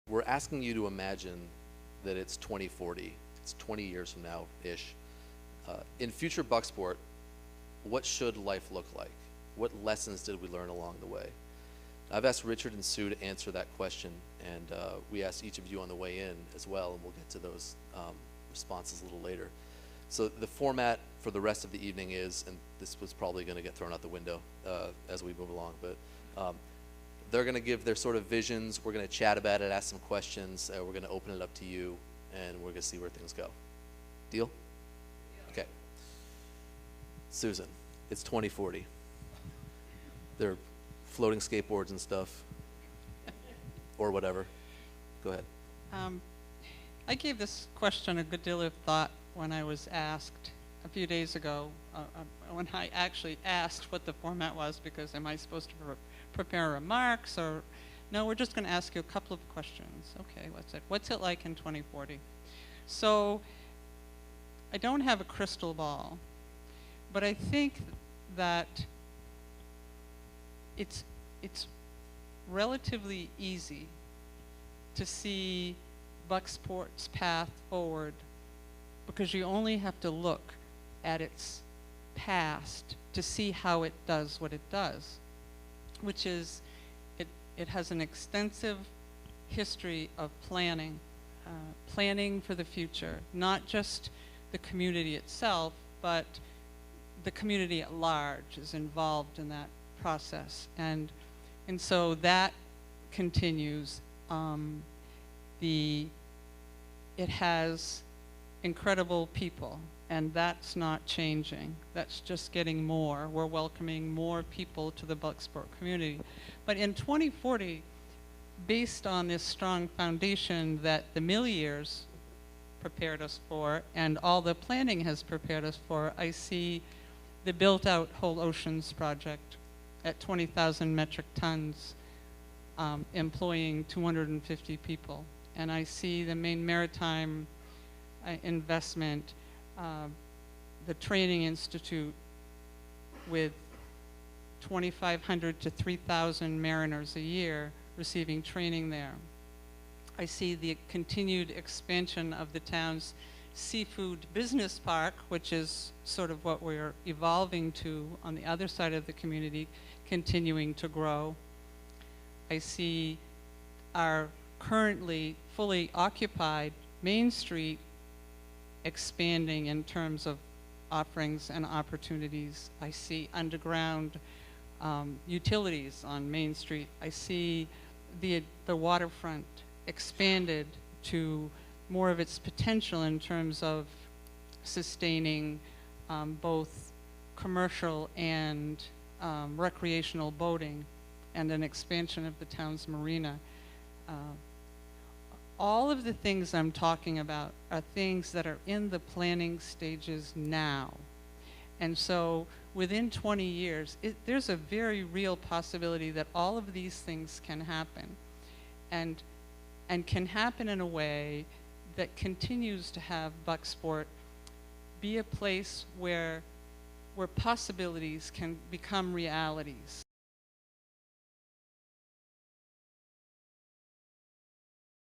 we're asking you to imagine that it's 2040. It's 20 years from now-ish. In future Bucksport, what should life look like? What lessons did we learn along the way? I've asked Richard and Sue to answer that question, and we asked each of you on the way in as well, and we'll get to those responses a little later. So the format for the rest of the evening is, and this was probably going to get thrown out the window as we move along, but they're going to give their sort of visions. We're going to chat about it, ask some questions. We're going to open it up to you, and we're going to see where things go. Deal? Okay. Susan, it's 2040. There are floating skateboards and stuff, or whatever. Go ahead. I gave this question a good deal of thought when I was asked a few days ago, when I actually asked what the format was, because am I supposed to prepare remarks, or no, we're just going to ask you a couple of questions. Okay, what's it like in 2040? So I don't have a crystal ball, but I think that it's relatively easy to see Bucksport's path forward, because you only have to look at its past to see how it does what it does, which is it has an extensive history of planning for the future, not just the community itself, but the community at large is involved in that process, and so that continues. It has incredible people, and that's not changing. That's just getting more. We're welcoming more people to the Bucksport community. But in 2040, based on this strong foundation that the mill years prepared us for and all the planning has prepared us for, I see the built-out Whole Oceans project at 20,000 metric tons, employing 250 people. And I see the Maine Maritime investment, the Training Institute with 2,500 to 3,000 mariners a year receiving training there. I see the continued expansion of the town's seafood business park, which is sort of what we're evolving to on the other side of the community, continuing to grow. I see our currently fully occupied Main Street expanding in terms of offerings and opportunities. I see underground utilities on Main Street. I see the waterfront expanded to more of its potential in terms of sustaining both commercial and recreational boating, and an expansion of the town's marina. All of the things I'm talking about are things that are in the planning stages now. And so within 20 years, there's a very real possibility that all of these things can happen, and can happen in a way that continues to have Bucksport be a place where possibilities can become realities.